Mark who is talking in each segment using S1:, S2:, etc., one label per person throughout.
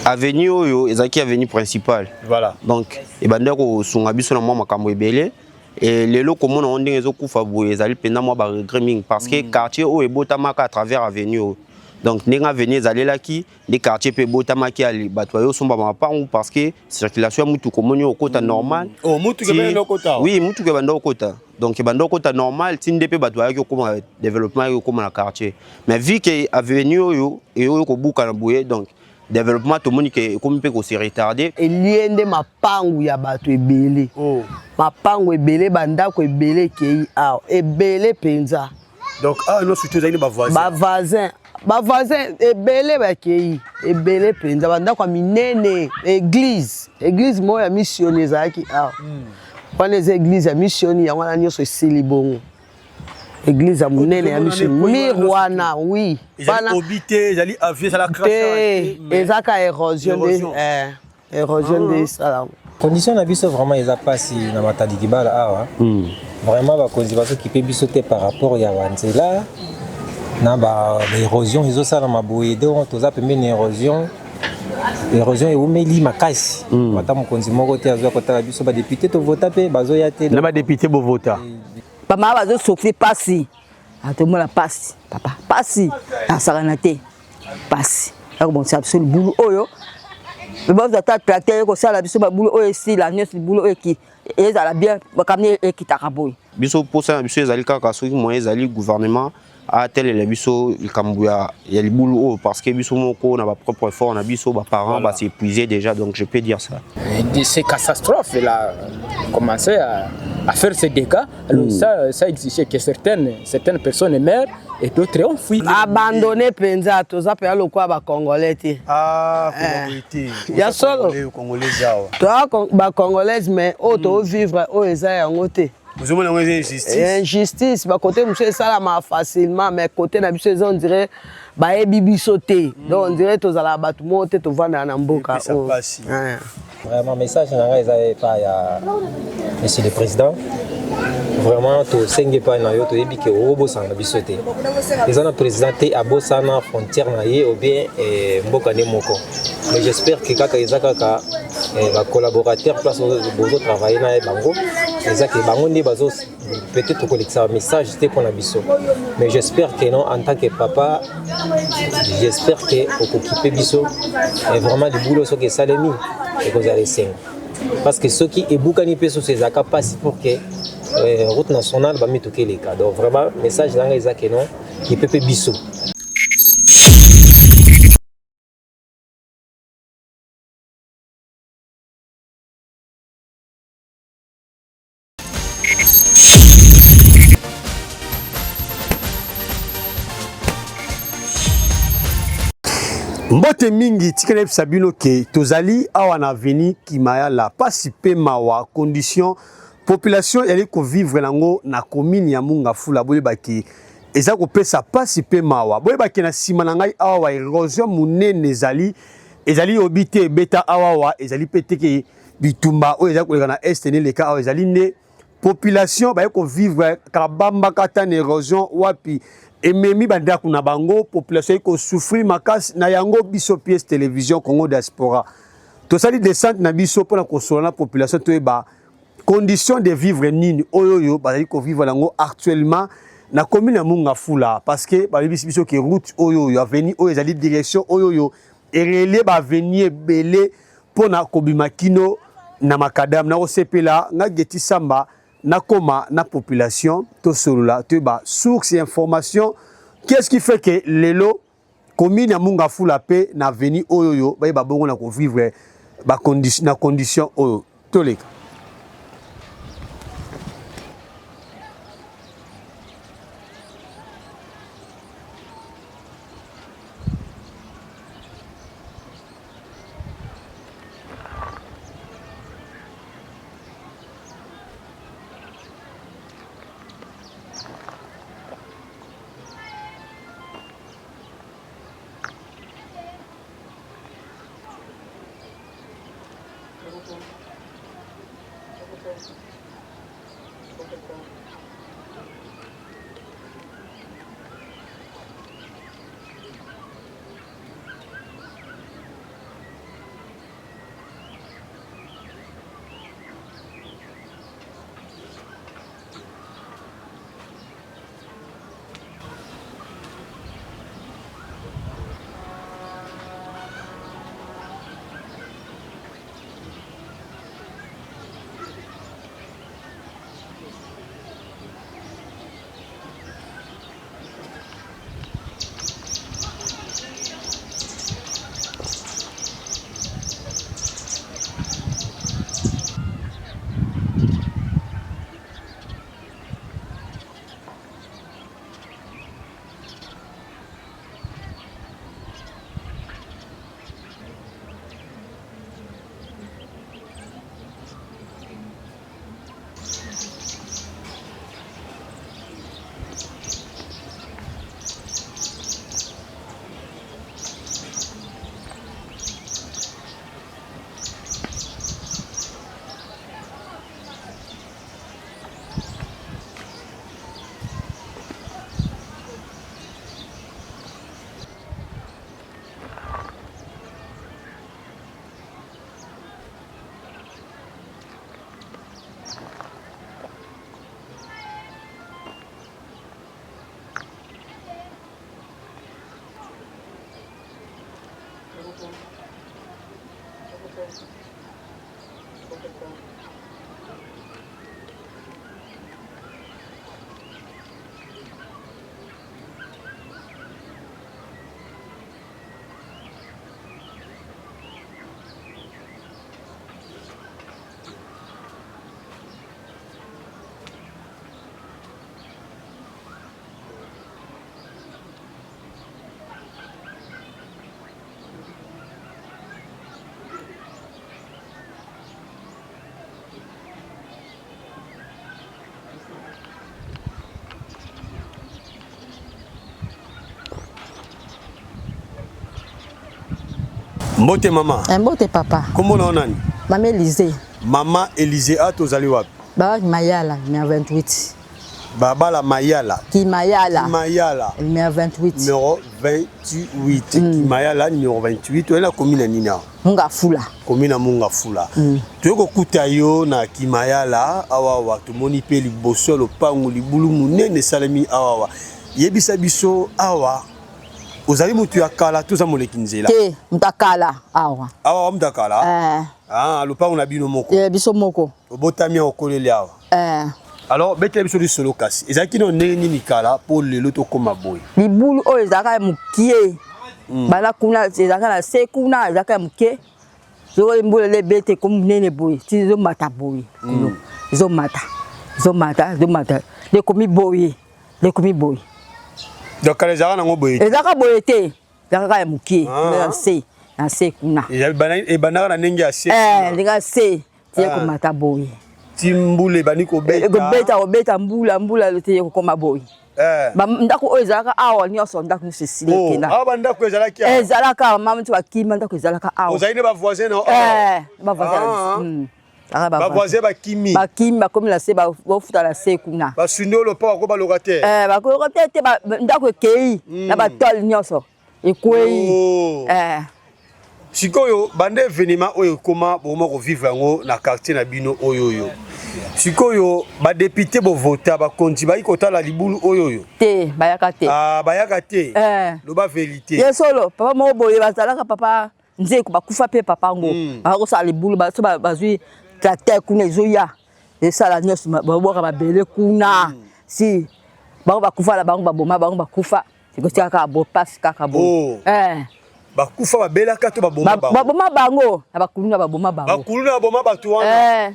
S1: avenue oyo ezaki avenue principale.
S2: Voilà.
S1: Donc et bandeko sunga biso na mwa makambo ebele et lelo komona ondenge ezokufa boye ezali penda mwa ba regret mingi parce que quartier oyo ebotamaka à travers avenue oyo. Donc ndenge avenue ezalelaki des quartiers pe botamaki ali bato yo somba mapangu parce que circulation ya mutu komoni okota normal.
S2: Oh mutu ke bendo okota.
S1: Oui, mutu ke bando okota. Donc bando okota normal tinde pe bato yo koma développement yo koma na quartier. Mais vu que avenue oyo et oyo ko buka na boye donc développement to moni ke comme pe ko se retardé.
S3: Eliende mapangu ya bato ebele.
S2: Oh.
S3: Mapangu ebele bandako ebele kei aw ebele penza.
S2: Donc ah non surtout zali ba voisin.
S3: Ba voisin ebele bakei ebele penza bandako minene église moya missionnaire zaki aw. Wana église ya missionnaire ya wana nyoso esili bongo. Église à monene ya missionnaire mirwana oui.
S2: Bana obité zali avier ça la crasse.
S3: Ezaka érosion des salam.
S4: Condition na biso vraiment ils a passé na matadi kibala awa. Vraiment ba cause ba qui peut bisoter par rapport ya wanzela na ba érosion ils osala maboye donc toza pembe na érosion et umeli makasi mata mokonzi moko te azwa kota biso ba député to vota pe bazo ya te
S2: na ba député bo vota
S3: ba ma bazo souffrir pasi atomona pasi papa pasi asakana te pasi ako ça absolu boulot oyo le boss d'attaque tracteur ko sala biso ba boulot oyo si la nyos boulot oyo ki ezala bien ba kamne ekitaka boy
S1: biso posa biso ezali kaka soki moyen ezali gouvernement a tel le biso ikambuya ya libulu parce que biso moko na ba propre effort na biso ba parents ba s'épuiser déjà donc je peux dire ça.
S5: Ces catastrophes là commençaient à faire ces dégâts. Alors ça exigeait que certaines personnes meurent et d'autres ont fui.
S3: Abandonné penza toza pe aloko ba congolais te.
S2: Ah congolais.
S3: Ya solo
S2: congolais zao.
S3: Toi ba congolais mais auto vivre o eza yango te.
S2: Vous avez une injustice.
S3: Injustice, bah côté monsieur ça là facilement, mais côté na monsieur on dirait bah bibi sauté. Donc on dirait tous à la batte monter to vendre na mboka.
S4: Vraiment message na nga pas ya monsieur le président. Vraiment to senge pas na yo to yebi ke obo sana bisoté. Les ana président té abosa na frontière na ye ou bien mboka ne moko. Mais j'espère que kaka ezaka ka ba collaborateur place bozo travailler na bango. Ezaka bango ndi bazo peut-être que le message c'était pour la biso. Mais j'espère que non en tant que papa j'espère que occuper biso et vraiment du boulot ce que ça les mis et que vous allez sing. Parce que ceux qui éboucani pe sur ces accords passent pour que route nationale va mettre les cas. Donc vraiment message dans les que non qui peut biso.
S2: Mbote mingi tikene sabino ke tozali awa na veni kimaya la pasi pe mawa condition population yali ko vivre nango na commune ya Mungafula boye baki eza ko pesa pasi pe mawa boye baki na sima na ngai awa wa érosion munene ezali obité beta awa wa ezali peteke bitumba o eza ko na est ne le ka awa ezali ne population ba ko vivre kabamba kata na érosion wapi et memi banda kuna bango population ko souffrir makas na yango biso pièce télévision Congo diaspora to sali descente na biso pour la consoler la population to ba condition de vivre nini oyoyo bazali ko vivre lango actuellement na commune ya Mungafula parce que ba biso ke route oyoyo avenue oyo ezali direction oyoyo et relais ba venir belé pour na kobimakino na makadam na osepela na geti samba na koma na population to solula to ba source information qu'est-ce qui fait que lelo commune ya Mungafula pe na veni oyoyo ba bongo na ko vivre ba condition oyo toleka Mbote mama.
S3: Mbote papa.
S2: Comment on a?
S3: Maman Élysée.
S2: Maman Élysée a tozali wapi?
S3: Baba Mayala, numéro 28.
S2: Baba la Mayala.
S3: Mayala.
S2: Mayala.
S3: Numéro 28.
S2: Numéro 28. Mayala numéro 28. On a commune nina.
S3: Munga Fula.
S2: Commune Munga Fula. Tu ko kutayo na Kimayala awawa tumoni pe liboso lo pangu libulu munene salami awawa. Yebisa biso awa. Ozali mutu ya kala tuza moleki nzela.
S3: Te mutakala awa.
S2: Awa mutakala. Ah, lo pangu na bino moko.
S3: Biso moko.
S2: Obotami okolele awa. Alors, bete biso di solo kasi. Ezaki no neni nikala pour lelo to koma boy.
S3: Libulu o ezaka mukie. Bala kuna ezaka na se kuna ezaka mukie. Zo mbule le bete comme nene boy. Ti zo mata boy. Zo mata. Zo mata, zo mata. De komi boy. De komi boy.
S2: Donc kala ezaka na ngo boy.
S3: Ezaka boy te. Ezaka mukie. Na se. Na se kuna.
S2: E banaka na nenge ya se.
S3: Ndinga se. Ti ko mata boy.
S2: Timbule bani ko beta
S3: obeta mbula lote ko koma boy ba ndako o ezalaka awa nyonso ndako ni Cécile kena
S2: awa ndako ezalaki
S3: awa ezalaka mama tu bakima ndako ezalaka awa
S2: ozaine ba voisin na
S3: ba voisin
S2: ba voisin bakimi
S3: bakomi na se ba futa la se kuna
S2: ba sunolo pa ko ba locataire
S3: ba ko locataire te ndako ekei na ba tol nyonso ekwei
S2: sikoyo bande événement oyo koma boma ko vivre yango na quartier na bino oyoyo sikoyo ba député bo vota ba konti ba ikotala libulu oyoyo
S3: te bayaka te
S2: bayaka te lo ba vérité
S3: yesolo papa mo boye bazalaka papa nzeko bakufa pe papa ngo ba ko sa libulu ba so bazui tracteur kuna ezoya esala nyonso baboka babele kuna si bango bakufa la bango baboma bango bakufa sikotia kaka bo passe kaka bo
S2: bakufa babelaka to baboma bango
S3: baboma bango na bakulu na baboma bango
S2: bakulu na baboma batu wana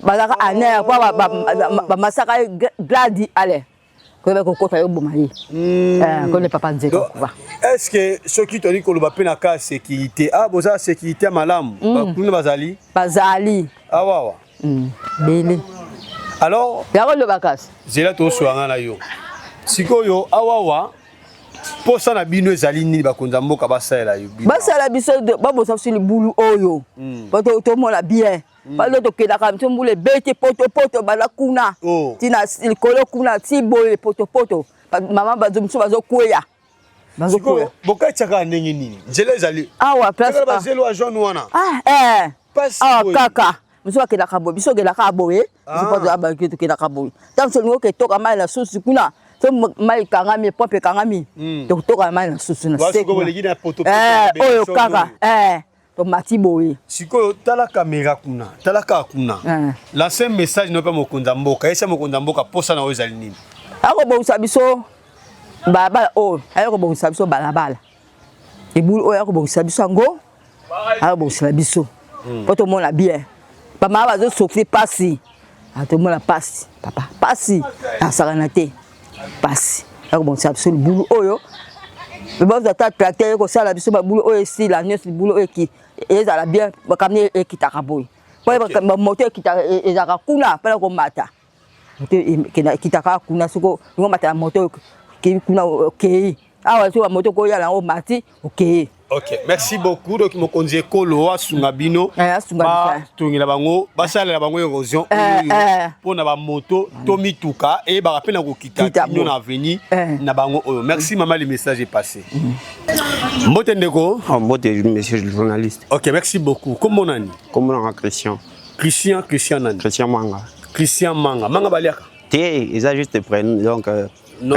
S3: bazaka aner kwa ba masaka gladi ale ko be ko kota yo boma yi ko le papa nzeko kuva
S2: est-ce que ceux qui toni ko loba pe na ka sécurité boza sécurité malamu bakulu na bazali awawa
S3: bele
S2: alors
S3: ya ko le bakas
S2: zela to swanga na yo sikoyo awawa posa na bino ezali nini bakonza mboka basala yo
S3: basala biso babosa sur le boulot oyo bato to mona bien balo to keda kam tumbule bete poto bala kuna tina likolo kuna ti boye poto mama bazumsu bazokuya
S2: boka chaka ndenge nini nzela ezali
S3: awa place
S2: bazelo a jaune wana
S3: kaka muso keda kabo biso keda kabo biso poto abakitu keda kabo tamso ngo ke toka mai na susu kuna so mai kangami pope kangami to toka mai na susu na
S2: seko
S3: oyo kaka to mati boye
S2: sikoyo tala kamera kuna l'ancien message no pa mokonza mboka esa mokonza mboka posa na ozali nini
S3: ako bosa biso baba ako bosa biso balabala ebulu oyo ako bosa biso ngo ako bosa biso poto mona bien ba mama bazo souffrir pasi to mona pasi papa pasi asakana te pasi ako bosa biso bulu oyo beba za ta tracteur ko sala biso ba bulu oyo si la nyos bulu oyo ki ezala bien bakamne ekitaka boy po moto ekitaka ezaka kuna pala ko mata moto ekitaka kuna soko ngo mata moto ki kuna okay awa so moto ko yala ngo mati okay.
S2: Ok, merci beaucoup. Donc, mon conseiller Kolo, Sungabino, Tungila Bango, Basala la Bango érosion, pour na moto, Tomi Tuka, et Barapena Kita, nous on a venu, Nabango. Merci, maman, le message est passé. Mbotendeko,
S1: monsieur le journaliste.
S2: Ok, merci beaucoup. Comment on a dit?
S1: Comment on a Christian?
S2: Christian Nani?
S1: Christian Manga.
S2: Christian Manga. Manga Baliaka.
S1: Ils ont juste pris, donc,
S2: Non,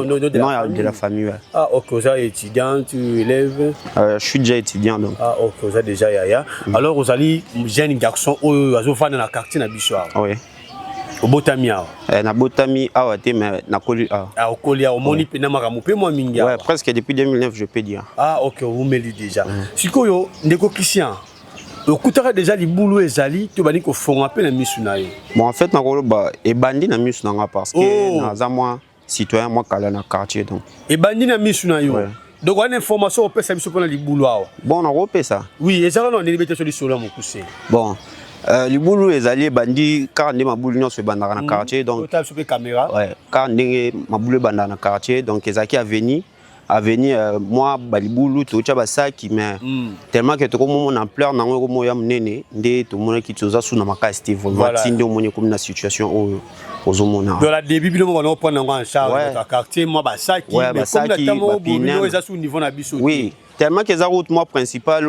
S1: non, de la famille. Ouais.
S2: Ah, ok, vous êtes étudiant, tu élèves.
S1: Je suis déjà étudiant donc.
S2: Ah, ok, vous êtes déjà yaya. Alors, vous allez, jeune garçon, vous allez dans la quartier na Bichoir.
S1: Oui.
S2: Au Botamia.
S1: Na Botami, mais na Koli.
S2: Ah, au Kolia, au Moni Penamaramu, moi Minga.
S1: Ouais, presque depuis 2009, je peux dire.
S2: Ah, ok, vous me dites déjà. Si vous avez Christian, vous avez déjà les boulots et zali, tu vas dire que faut un peu la mission.
S1: Bon, en fait, et bandi na mission parce que na moi citoyen moi kala na quartier donc.
S2: Et bandi na mission donc on a une information on peut savoir sur les boulots.
S1: Bon, on repère ça.
S2: Oui, et ça on a une liberté sur les sols mon cousin.
S1: Bon. Les boulots les alliés bandits car ne ma boulot non se banda na quartier donc.
S2: Total sur les caméras.
S1: Ouais, car ne ma boulot banda na quartier donc ezaki à venir moi balibulu to cha basaki mais tellement que to comme mon ampleur na ngo mo ya munene nde to mona ki tsoza suna makasi te vraiment tinde mo comme na situation aux homona
S2: dans la début bino on prendre en charge dans quartier moi basaki mais comme la tamo boulot eza sous niveau na biso.
S1: Oui, tellement que za route moi principal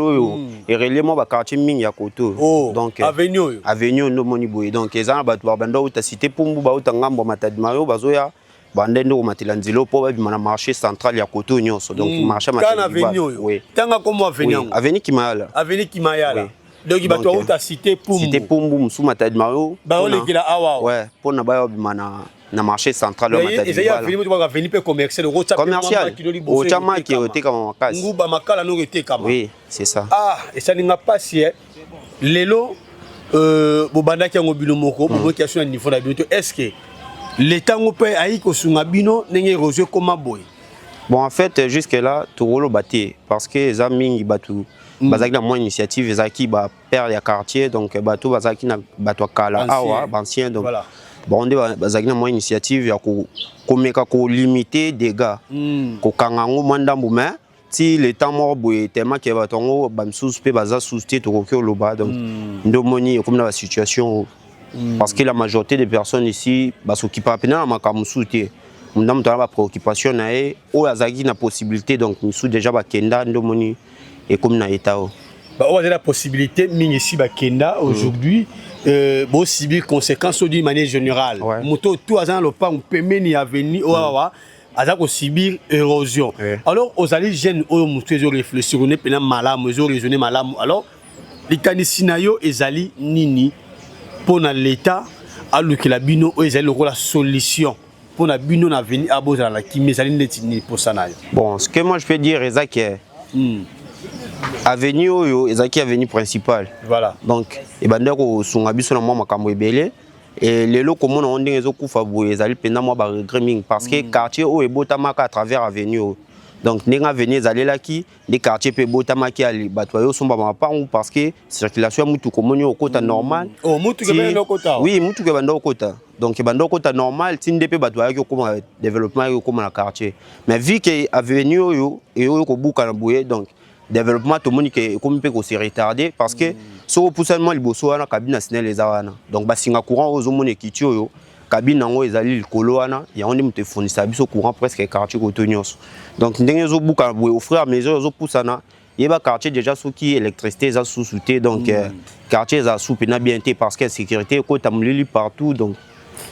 S1: et relais moi ba quartier mingi ya koto donc avenue no moni boy donc eza ba to banda uta cité pumbu ba uta ngambo matadi mayo bazoya bandendo ko matela nzilo po ba bimana marché central ya koto nyonso donc marché matadi
S2: oui tanga comme avenue Kimayala donc ba to uta cité
S1: pumbu musu matadi mayo
S2: ba olekila awa
S1: ouais pour na ba bimana na marché central ya matadi
S2: et ya avenue to ba avenue pe commercial
S1: au chama qui était comme makasi
S2: nguba makala no était comme
S1: oui c'est ça
S2: et ça n'inga pas si lelo bobanda ki ngobilo moko bobo ki asuna niveau na bito est-ce que l'État peut aïe ko sunga bino nenge rosé comme boy.
S1: Bon en fait jusque là tout rolo bâti parce que les amis batu bazaki na moins initiative ezaki ba père ya quartier donc batu bazaki na bato kala awa ancien donc voilà. Bon on bazaki na moins initiative ya ko komeka ko limiter dégâts ko kangango mandambu mais si le temps mort boy tellement que batongo bamsous pe baza sousté to ko loba donc ndomoni comme dans la situation. Parce que la majorité des personnes ici s'occupent à peine de ma camusouté. Nous avons la préoccupation nae ou azagi na possibilité donc nous sommes déjà bakenda ndomoni et comme na état.
S2: On a la possibilité mini ici bakenda aujourd'hui bon subir conséquences d'une manière générale. Moto tout azan le pas on peut mener à venir owa azako subir érosion. Alors aux alliés jeunes au moto ils réfléchir on est peine malade ils raisonner malade alors les canisinayo ezali nini pour l'État, alors que la bino est la solution pour la bino na venir à boza la qui mais pour ça.
S1: Bon, ce que moi je peux dire c'est que avenue yo ezaki avenue principale. Voilà. Donc et bandeko sunga biso na moi makambo ebele et lelo comme on ndenge ezokufa boye ezali penda moi ba regret parce que quartier o ebotamaka à travers avenue. Donc nenga venir zalelaki les quartiers pe botamaki ali batwayo somba mapangu parce que circulation mutu komoni au kota normal.
S2: Oh mutu ke bando kota.
S1: Oui, mutu ke bando kota. Donc bando kota normal tinde pe batwayo comme développement yo comme na quartier. Mais vu que avenue yo et yo ko buka na boye donc développement to moni ke comme pe ko se retardé parce que so poussement liboso wana kabina sinel les awana. Donc basinga courant aux moni kitio yo cabine nango ezali likolo wana ya on te fournissa biso courant presque quartier Cotonioso donc ndenge zo buka au frère à mesure zo poussana yeba quartier déjà sous qui électricité za sous-souté donc quartier za sous pena bien té parce que sécurité ko tamulili partout donc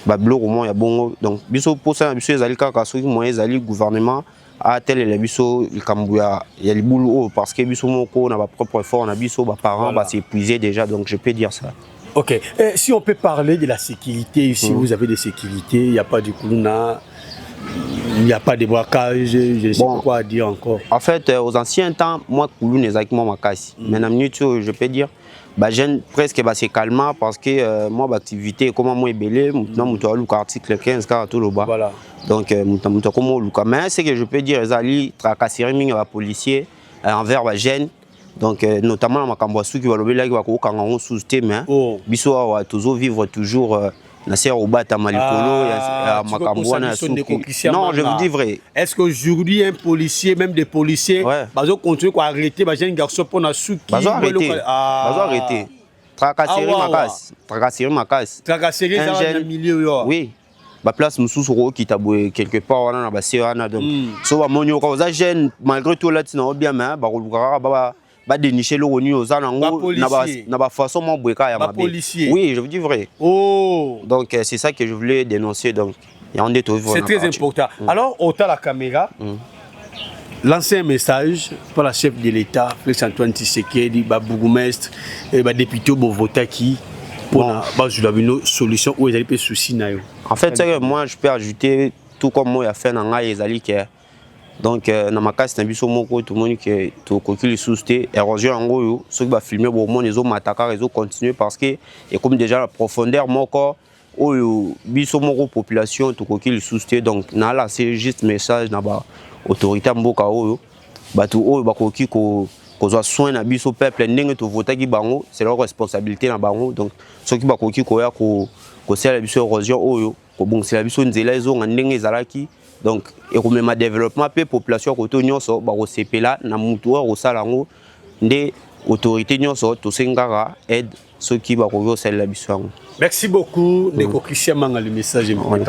S1: ba bloc au moins ya bongo donc biso poussa biso ezali kaka soki moyen ezali gouvernement a tel le biso likambuya ya libulu parce que biso moko na ba propre effort na biso ba parents ba s'épuiser déjà donc je peux dire ça.
S2: Ok, si on peut parler de la sécurité, ici vous avez des sécurités, il n'y a pas de Koulouna, il n'y a pas de braquage, je ne sais pas quoi dire encore.
S1: En fait, aux anciens temps, moi, Koulouna est exactement ma casse. Maintenant, je peux dire, j'aime presque c'est calmant parce que moi, l'activité, comment moi, est belé, maintenant, je suis article 15, car tout le bas. Voilà. Donc, je suis comme mais ce que je peux dire, c'est tracasserie les policiers envers les jeunes. Donc notamment ma kamboasu qui va lever là qui va ko sous thème biso wa toujours vivre toujours na ser au bata malikolo ya makambwana non je vous dis vrai.
S2: Est-ce qu'aujourd'hui un policier même des policiers bazo continuer ko arrêter ba jeune garçon pour na souki
S1: bazo arrêter tracasserie makas
S2: dans le milieu yo
S1: oui ba place mususu ko kitabwe quelque part wana na ba serana donc so ba monyo ko za jeune malgré tout là tino bien mais ba ko ba dénicher le revenu aux anango na ba façon mon bweka ya mabe. Oui, je vous dis vrai. Oh. Donc c'est ça que je voulais dénoncer donc
S2: C'est très important. Alors, autant la caméra, lancer un message pour la chef de l'État, Félix Antoine Tshisekedi, bourgmestre, député Bovotaki, pour une solution où ils avaient des soucis.
S1: En fait, moi, je peux ajouter, tout comme moi, il y a fait dans les alliés. Donc, dans ma case, c'est un biseau moko, tout le monde qui est le sous-té, érosion en gros, ceux qui vont filmer, bon, ils ont m'attaquer, ils ont continué parce que, et comme déjà la profondeur, mon corps, au biseau moko population, tout le sous-té, donc, là, c'est juste message dans l'autorité mboka, tout le qu'on soit soin na biso peuple ndenge to voter ki bango c'est leur responsabilité na bango donc ceux qui ba koki ko ya ko c'est la biso érosion oyo ko bon c'est la biso nzela ezo ndenge ezalaki donc et ko mema développement pe population ko to nyonso ba ko sepela na mutu o sala ngo nde autorité nyonso to sengara aide ceux qui ba ko c'est la biso.
S2: Merci beaucoup de Christian Manga le message important.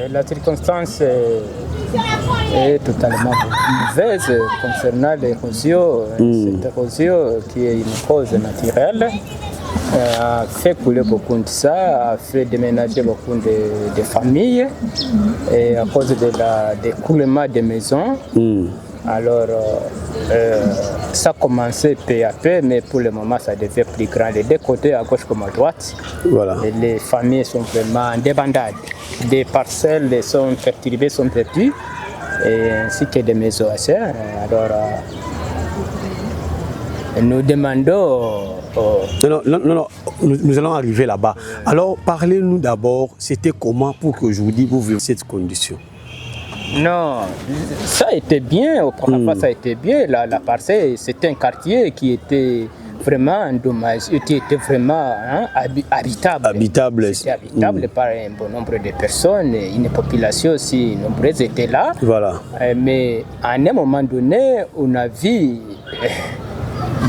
S5: La circonstance est totalement mauvaise concernant l'érosion. Cette érosion qui est une cause naturelle a fait couler beaucoup de ça, a fait déménager beaucoup de familles et à cause de l'écoulement des maisons. Alors, ça a commencé peu à peu, mais pour le moment, ça devient plus grand. Les deux côtés, à gauche comme à droite,
S2: Voilà.
S5: et les familles sont vraiment en débandade. Des parcelles sont perturbées, sont perdues, et ainsi que des maisons assez. Alors, nous demandons...
S2: Non, nous allons arriver là-bas. Alors, parlez-nous d'abord, c'était comment pour qu'aujourd'hui vous viviez cette condition?
S5: Non, ça a été bien, auparavant ça a été bien. La parcelle, c'était un quartier qui était vraiment endommagé, qui était vraiment habitable. C'était habitable par un bon nombre de personnes, une population aussi nombreuse était là.
S2: Voilà.
S5: Mais à un moment donné, on a vu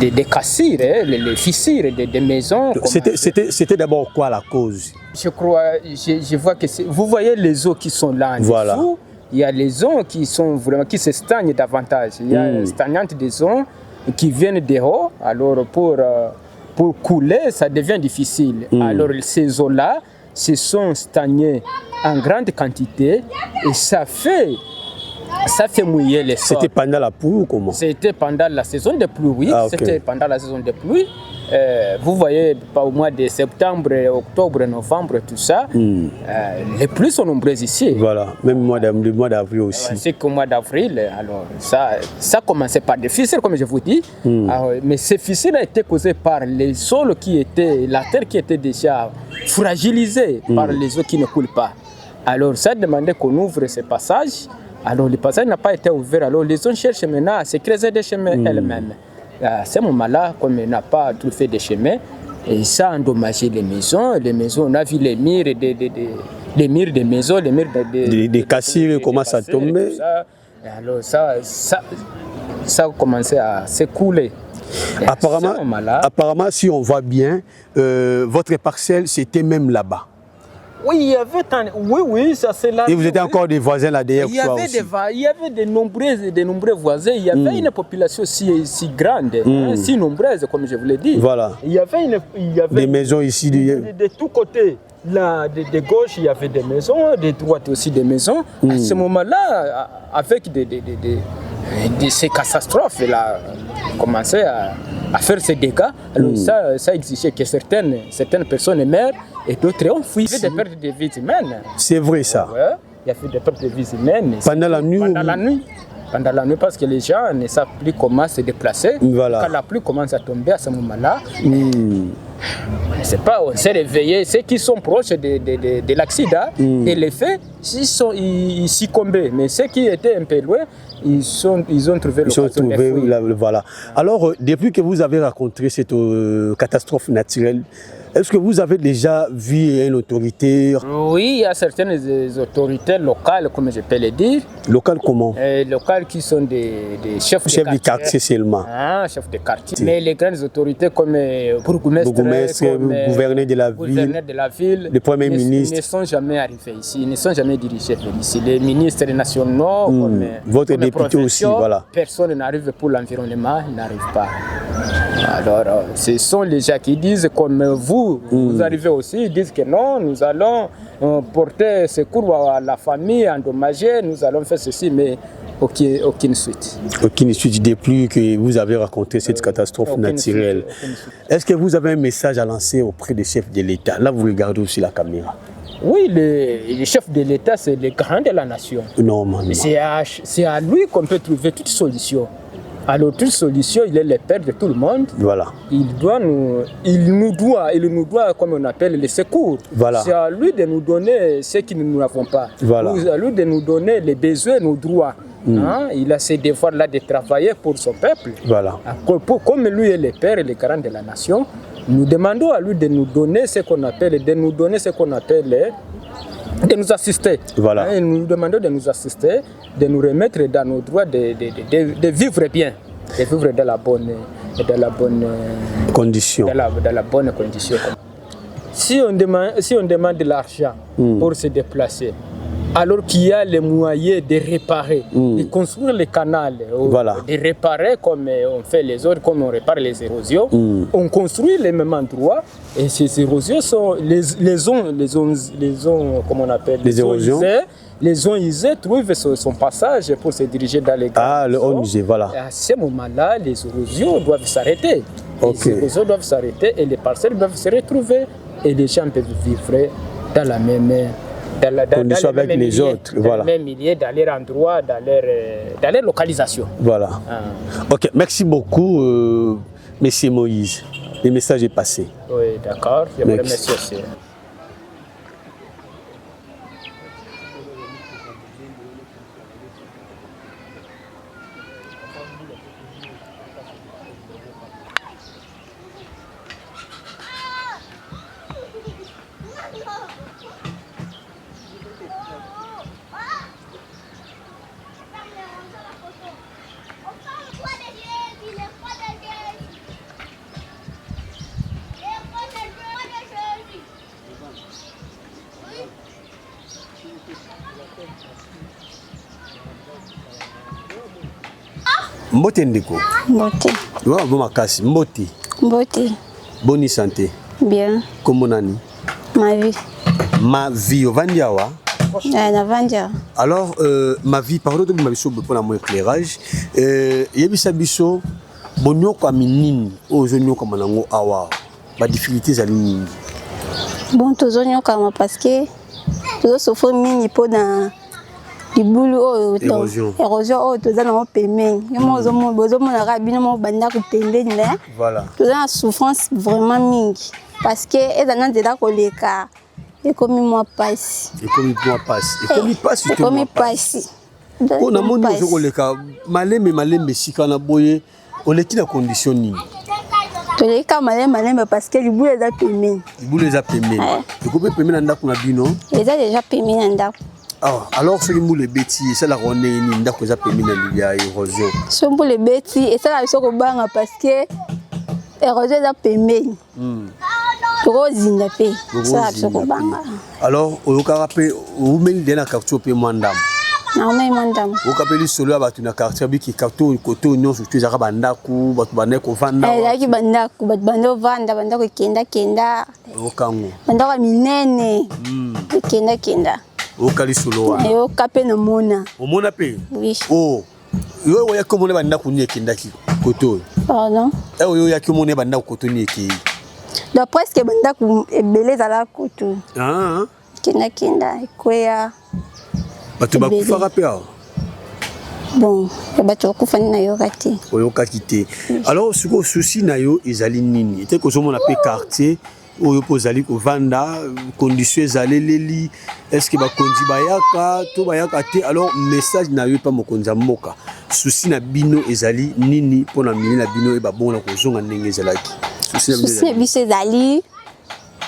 S5: des cassures, les fissures des maisons.
S2: C'était d'abord quoi la cause?
S5: Je crois, je vois que vous voyez les eaux qui sont là en dessous. Il y a les eaux qui sont vraiment qui se stagnent davantage. Il y a stagnantes des eaux qui viennent de haut. Alors pour couler, ça devient difficile. Alors ces eaux-là se sont stagnées en grande quantité et ça fait mouiller les sols.
S2: C'était pendant la pluie ou comment?
S5: C'était pendant la saison de pluie, oui.
S2: Ah, okay.
S5: C'était pendant la saison de pluie. Vous voyez, au mois de septembre, octobre, novembre, tout ça, les pluies sont nombreuses ici.
S2: Voilà, même le mois d'avril aussi.
S5: C'est qu'au mois d'avril, alors ça commençait par des fissures, comme je vous dis. Alors, mais ces fissures ont été causées par les sols la terre qui était déjà fragilisée par les eaux qui ne coulent pas. Alors ça demandait qu'on ouvre ces passages. Alors le passage n'a pas été ouvert. Alors les gens cherchent maintenant à se creuser des chemins elles-mêmes. À ce moment-là, comme on n'a pas trouvé de chemin, et ça a endommagé les maisons. Les maisons, on a vu les murs des maisons, les murs
S2: des cassures commencent à tomber.
S5: Alors ça a commencé à s'écouler.
S2: Apparemment, si on voit bien, votre parcelle, c'était même là-bas.
S5: Oui, il y avait oui, ça c'est là.
S2: Et vous étiez encore des voisins là derrière.
S5: Il y avait de nombreux voisins. Il y avait une population si grande, si nombreuse, comme je vous l'ai dit.
S2: Voilà.
S5: Il y avait
S2: des maisons ici.
S5: De tous côtés. Là, de gauche, il y avait des maisons, de droite aussi des maisons. À ce moment-là, avec ces catastrophes, là, on commençait à faire ces dégâts. Alors ça exigeait que certaines personnes meurent et d'autres ont fui. Il y avait des pertes de vies humaines.
S2: C'est vrai ça.
S5: Ouais, il y avait des pertes de vies humaines.
S2: Pendant la nuit?
S5: Pendant la nuit, parce que les gens ne savent plus comment se déplacer.
S2: Voilà.
S5: Quand la pluie commence à tomber à ce moment-là, c'est pas, on s'est réveillé. Ceux qui sont proches de l'accident et les faits, ils succombaient. Mais ceux qui étaient un peu loin, ils ont trouvé l'occasion de fuir.
S2: Voilà. Alors, depuis que vous avez rencontré cette catastrophe naturelle, est-ce que vous avez déjà vu une autorité?
S5: Oui, il y a certaines autorités locales, comme je peux le dire.
S2: Locales comment?
S5: Locales qui sont des chefs de
S2: quartier seulement.
S5: Ah, chefs de quartier. Mais les grandes autorités comme bourgmestre,
S2: gouverneur de la ville, le premier ministre,
S5: ne sont jamais arrivés ici, ils ne sont jamais dirigés ici. Les ministres nationaux, comme
S2: votre député aussi, voilà.
S5: Personne n'arrive pour l'environnement, n'arrive pas. Alors, ce sont les gens qui disent comme vous arrivez aussi, ils disent que non, nous allons porter secours à la famille endommagée, nous allons faire ceci, mais aucune suite.
S2: Aucune suite depuis que vous avez rencontré cette catastrophe naturelle. Est-ce que vous avez un message à lancer auprès des chefs de l'État? Là, vous regardez aussi la caméra.
S5: Oui, les chefs de l'État, c'est les grands de la nation.
S2: Normalement.
S5: C'est à lui qu'on peut trouver toute solution. Alors, toute solution, il est le père de tout le monde.
S2: Voilà.
S5: Il nous doit, comme on appelle, les secours.
S2: Voilà. C'est
S5: à lui de nous donner ce que nous n'avons pas.
S2: Voilà.
S5: C'est à lui de nous donner les besoins, nos droits. Il a ces devoirs-là de travailler pour son peuple.
S2: Voilà.
S5: Comme lui est le père et le garant de la nation, nous demandons à lui de nous donner ce qu'on appelle, de nous assister.
S2: Voilà.
S5: Et nous demandons de nous assister, de nous remettre dans nos droits, de vivre bien, de vivre dans la bonne
S2: condition.
S5: Dans la bonne condition. Si on demande de l'argent pour se déplacer, alors qu'il y a les moyens de réparer, de construire les canaux, de réparer comme on fait les autres, comme on répare les érosions, on construit les mêmes endroits Et ces érosions sont les ondes, comment on appelle,
S2: les érosions.
S5: Les ondes isées trouvent son passage pour se diriger dans les grandes.
S2: Ah, le ondes isées, voilà.
S5: Et à ce moment-là, les érosions doivent s'arrêter.
S2: Okay.
S5: Les érosions doivent s'arrêter et les parcelles doivent se retrouver et les gens peuvent vivre dans la même
S2: condition avec les autres, voilà.
S5: Dans le même milieu, dans leur endroit, dans leur localisation.
S2: Voilà. Ok, merci beaucoup, Monsieur Moïse. Le message est passé.
S5: Oui, d'accord. Je vous remercie aussi.
S2: Mbote ndeko.
S6: Mbote.
S2: Wa bon makasi. Mbote.
S6: Mbote.
S2: Bonne santé.
S6: Bien.
S2: Comment nani?
S6: Ma vie.
S2: Ma vie au Vandiawa.
S6: Na Vandia.
S2: Alors ma vie pardon de ma biso pour la mon éclairage. Yebisa biso bonyo kwa minini ozonyo kwa manango awa. Ba difficultés za nini?
S6: Bon tozonyo kama parce que tozo souffrir mingi po na libulu érosion toza na pemeng yo mozo mona rabino mo banda ko pembeni mais
S2: voilà
S6: toza na souffrance vraiment mingi parce que ezana nzela koleka ekomi moi passe
S2: on a moni ozo koleka malembe sika na boye oleki na condition nini
S6: toleka malembe parce que libulu eza pemeni
S2: ekope pemeni na ndako na bino
S6: eza déjà pemeni na ndako.
S2: Ah, alors ce que les bêtises, c'est la ronde ni ndako za pemina libya érosion.
S6: Ce pour les bêtises et ça la biso ko banga parce que érosion za pemeni. Trop zinda pe. Ça la biso ko banga.
S2: Alors oyoka rapé ou meli de na quartier pe mandam.
S6: Na mai mandam.
S2: O kapeli solo abatu na quartier bi ki quartier koto nyon surtout za bandaku batu bane ko vanda.
S6: Là ki bandaku batu bando vanda bandako kenda.
S2: O kango.
S6: Bandako minene. Kenda.
S2: O kali solo wa.
S6: O kapé na mona.
S2: O mona pe?
S6: Oui.
S2: Oh. Yo ya ko mona bandaku ni kendaki koto.
S6: Pardon.
S2: Yo ya ko mona bandaku koto ni ki.
S6: Donc presque bandaku ebele za la koto.
S2: Ah.
S6: Kenda ekoya.
S2: Batu ba kufa rapé.
S6: Bon, bato kufa na yo kati.
S2: Oyoka kité. Alors ce que souci na yo ezali nini? Te ko zo mona pe quartier oyo pozali ko vanda conditions ezaleleli est-ce que ba kondi bayaka to bayaka te alors message na yo pa mokonza mboka souci na bino ezali nini pona mini na bino e ba bona ko zonga ndenge ezalaki
S6: souci na biso ezali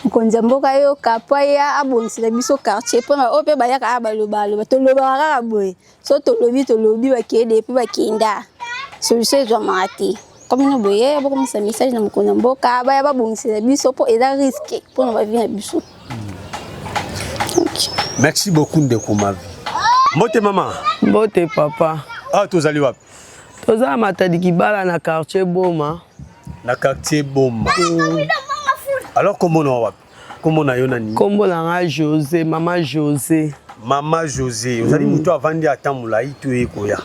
S6: mokonza mboka yo kapaya abongisela biso quartier pona ope bayaka abaloba toloba kaka boye so tolobi bakende pe bakenda solution ezwamaka te. Comme nous voyons, beaucoup de messages dans mon mboka, ba ba bon c'est biso pour aider risqué pour nous vivre biso.
S2: Merci beaucoup de ma vie. Mbote maman.
S7: Mbote papa.
S2: Ah tozali wapi?
S7: Toza matadi kibala na quartier Boma.
S2: Na quartier Boma. Alors comment on wapi? Comment na yo nani?
S7: Kombo na José, maman José.
S2: Mama José, vous allez muto avandi atamula itu ekoya.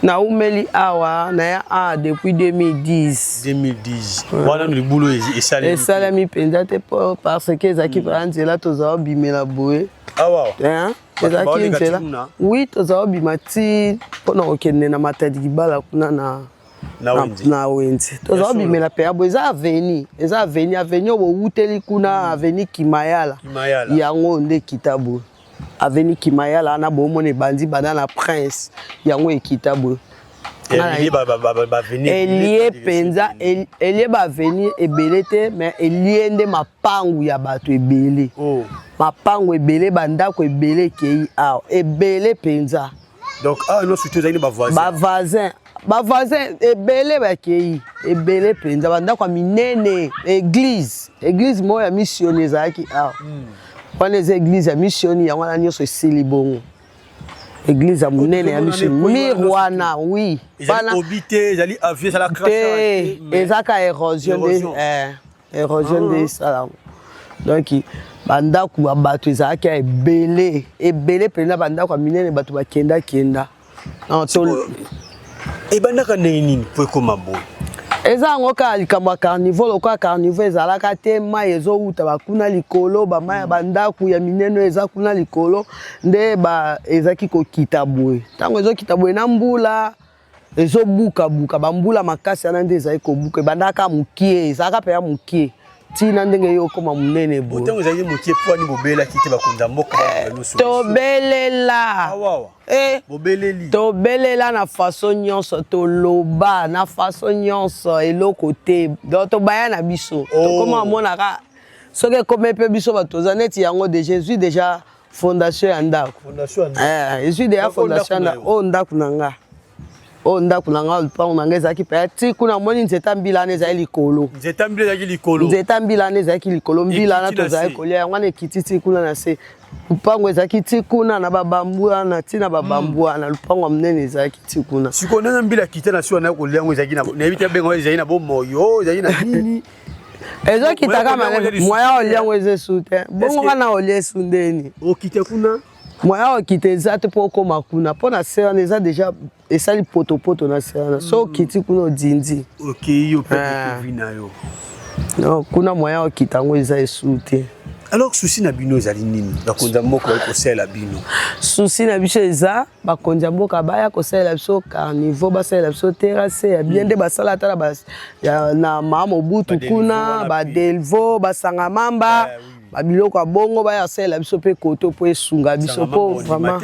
S7: Na umeli awa na ya depuis 2010.
S2: 2010. Voilà le boulot et salami.
S7: Et salami penza te parce que zaki pranzela toza bimela boye.
S2: Ah wow.
S7: Hein? Zaki nzela. Oui, toza bimati pona okende na matadi kibala kuna na wenzi. Toza bimela pe abo eza aveni obo uteli kuna aveni Kimayala. Yango nde kitabo. Aveni Kimayala na bomone bandi banana prince yango ekitabo elie penza elie ba veni ebelete mais elie nde mapangu ya bato ebele mapangu ebele bandako ebele kei ebele penza
S2: donc non surtout zali ba voisin ebele bakei ebele penza bandako minene église moya missionnaire zaki Quand les églises à mission, il y a un peu de célibon. Église à Mounene, à mission. Mirwana, oui. Ils allaient habiter, ils allaient avier, ça la crache.
S7: Et ça a érosion. érosion nde esala donc bandako ya bato ezalaki ya ebele pene na bandako ya minene bato bakenda
S2: ebandaka ndenge nini po ekoma boye
S7: eza yango kaka likambo ya carnivore lokola carnivore ezalaka te mai ezowuta bakuna likolo bamai ya bandako ya minene eza kuna likolo nde ezaki kokita boye ntango ezokita boye na mbula ezobukabuka bambula makasi wana nde ezali kobuka ebandaka mokie ezalaka mpe ya mokie ntina ndenge yo okoma monene boye
S2: ntango ezalaki mokie po ani bobelaki te bakonza mboka
S7: tobelela tobelela na façon nyonso toloba na façon nyonso eloko te donc tobaya na biso tokoma monaka soki ekoma mpe biso bato toza neti yango déjà ezwi déjà fondation ya ndako ezwi déjà fondation ya ndako oyo ndako na nga oyo ndako na nga lupango na nga ezalaki mpe ti kuna moni nzeta mbila wana ezali likolo nzeta mbila wana ezalaki likolo mbila wana tozali kolia yango wana ekiti ti kuna na se lupango ezalaki ti kuna na babambu wana ti na babambu wana lupango ya monene ezalaki ti kuna
S2: sikoyo ndenge mbila kita na si wana kolia yango ezalaki nayebi te bengo ezali na bomoyo ezalaki na nini
S7: ezokitaka moya olia yango eza esu te bongo wana olia esu ndeni
S2: okite kuna
S7: moya okite eza te mpo okoma kuna mpo na se wana eza déjà esali potopoto na se wana so okiti kuna odindi
S2: okei yo mpe okovi na yo
S7: non kuna moya okita yango eza esu te
S2: alors susi na bino ezali nini bakonza mboka bali kosalela bino
S7: susi na biso eza bakonza mboka baya kosalela biso carnivore basalela biso terrasse ya bien nde basala ata na Mobutu kuna badelvo basanga mamba babiloko ya bongo baya kosalela biso mpe koto mpo esunga biso mpo vraiment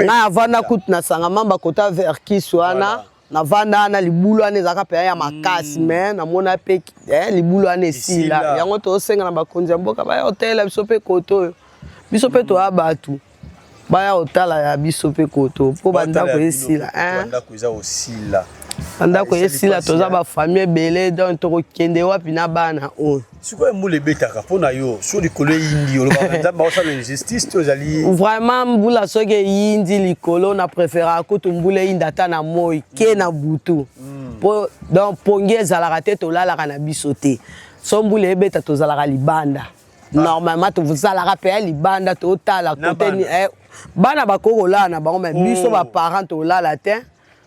S7: na avanda kutu na sanga mamba kota verkis wana na vanda na libulu wana ezalaka mpe ya makasi me namona mpe libulu wana esila yango tosenga na bakonzi ya mboka baya kotalela biso mpe koto oyo biso mpe toya bato baya kotala ya biso mpe koto mpo bandako esila bandako esila toza bafamille ebele donc tokokende wapi na bana oyo
S2: sikoyo mbula ebetaka mpo na yo so likolo eyindi olobaka nzambe akosala injustice to ezali
S7: vraiment mbula soki eyindi likolo na préféraka kutu mbula eyindi ata na moi ke na butu donc pongi ezalaka te tolalaka na biso te so mbula ebeta tozalaka libanda normalement tozalaka mpe ya libanda totala kote bana bakoki kolala na bango me biso baparent tolala te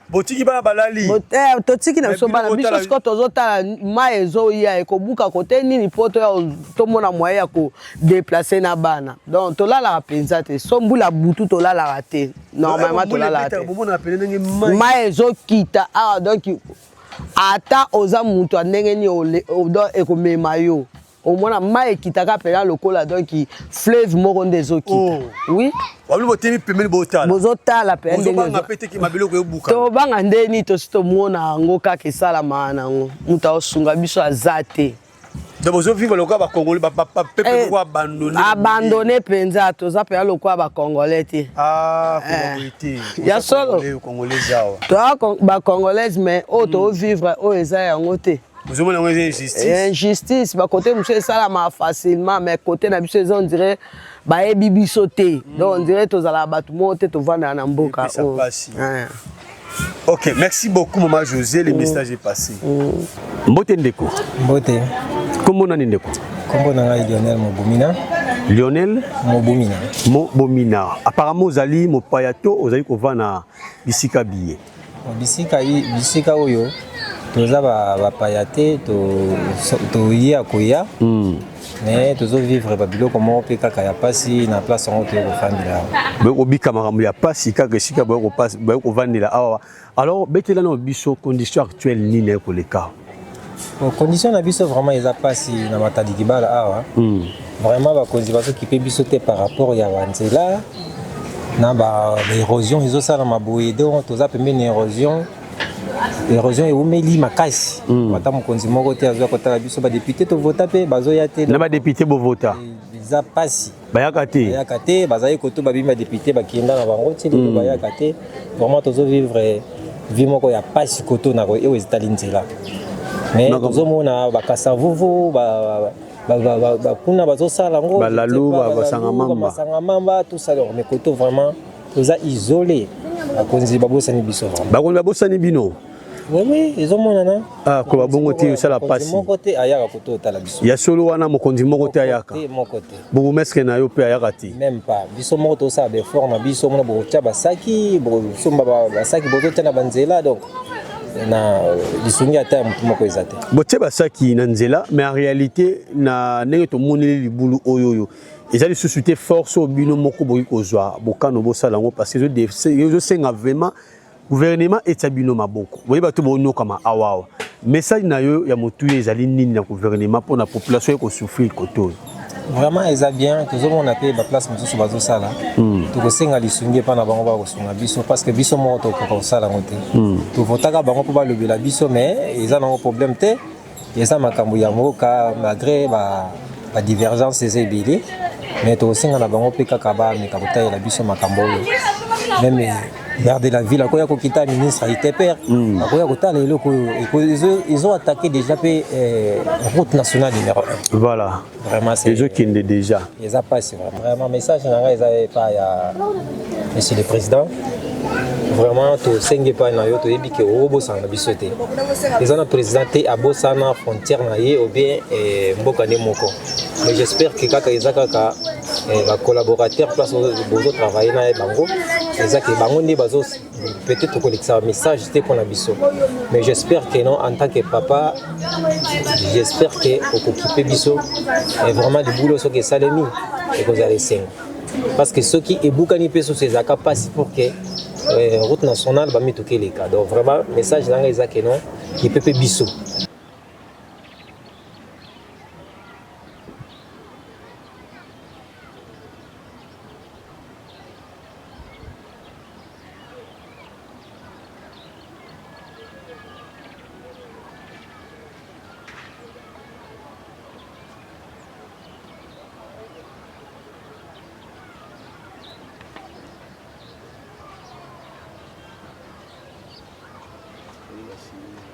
S2: botiki bana balali
S7: totiki na biso bana biso siko tozotala mai ezoya ekobuka kote nini mpo tomona moyen ya kodeplace na bana donc tolalaka mpenza te so mbula butu tolalaka te normalement tolalaka te mai ezokita awa donc ata oza mutu andenge nini ekomema yo omona mai ekitaka pena lokola donc fleuve moko nde ezokita oui
S2: wabili botemi pembeni
S7: bozotala pe
S2: bozobanga pete ki mabiloko ebuka
S7: tobanga ndeni tosi tomona yango kaka esalama nango mutu aosunga biso aza te
S2: donc bozovivre lokola bakongolais bapepe loko
S7: abandone mpenza toza pena lokola bakongolais te ya solo toya bakongolaise mais oyo toovivre oyo eza yango te
S2: bozomona yango eza
S7: injustice bakote mosusu esalama facilement mais kote na biso eza on dirait bayebi biso te donc on dirait tozala bato moko te tovandaka na mboka
S2: ok merci beaucoup maman José le message est passé mbote ndeko
S4: mbote
S2: kombo nani ndeko
S4: kombo na ngai Lionel Mobumina
S2: Mobumina apparemment ozali mopaya to ozali kovanda bisika biye
S4: bisika oyo toza bapaya te toya koya mais tozovivre babiloko moko mpe kaka ya pasi na place yango toye kofandela
S2: boye kobika makambo ya pasi kaka esika boye kovandela awa alors betela na biso condition actuelle nini ekoleka
S4: condition na biso vraiment eza pasi na matadi kibala awa vraiment bakonzi bazokipe biso te par rapport ya banzela na baérosion ezosala maboye donc toza pembeni érosion eumeli makasi ata mokonzi moko te azwa kotala biso badepute tovota mpe bazoya te
S2: na badepute bovota
S4: eza pasi
S2: bayaka
S4: te bazali koto babimi badepute bakenda na bango ti lelo bayaka te vraiment tozovivre vie moko ya pasi koto na oyo ezitali nzela mais tozomona bakasa vuvu bakuna bazosala yango basanga mamba tosala mais koto vraiment toza isolé bakonzi babosani biso
S2: bakonzi babosani bino
S4: Oui, ils ont mon nana.
S2: Ah, ko babongo te ça la passe.
S4: Mon côté ayaka koto tala biso.
S2: Ya solo wana mokonzi moko te ayaka.
S4: Mon côté.
S2: Bourgmestre na yo pe ayaka te.
S4: Même pas. Biso moko to ça be forme biso mona bo tia basaki, bo somba basaki bo to na banzela donc na lisungi ata mutu moko ezate.
S2: Bo tia basaki na nzela mais en réalité na ndenge to moneli libulu oyoyo. Ezali société force au bino moko boki kozwa bokano bosala ngo parce que je senga vraiment gouvernement et bino maboko. Boye bato bono kama awawa. Message na yo ya motu ezali nini na gouvernement pour la population ko souffrir koto.
S4: Vraiment eza bien toujours on a payé ba place mosusu bazo sala. To ko senga lisungi pa na bango ba ko sunga biso parce que biso mo to ko sala ngote. To votaka bango po ba lobela biso mais eza na problème te. Eza makambo ya moka malgré ba divergence ezebili. Mais tu aussi, on a beaucoup de kaba, mais quand tu as la biso makambo, même maire de la ville, quand il y a ministre, il était père. Ils ont attaqué déjà la route nationale numéro 1.
S2: Voilà.
S4: Vraiment, c'est.
S2: Les gens qui sont déjà.
S4: Ils ont passé vraiment message. Ils n'avaient pas Monsieur le Président. Vraiment, tu sais pas na yo tu ebi ke obo sana bisote. Les gens président te abo sana frontière na ye ou bien mboka ne moko. Mais j'espère que kaka ezaka ka ba collaborateur place bozo travailler na bango. Ezaka bango ndi bazo peut-être collecter un message te pour na biso. Mais j'espère que non en tant que papa, j'espère que occuper biso et vraiment du boulot ce que salemi et que vous allez savoir. Parce que ceux qui eboukani pe sur ces accords passent pour que route nationale va mettre les cas. Donc vraiment message dans les accords non qui peut biso.
S2: Merci.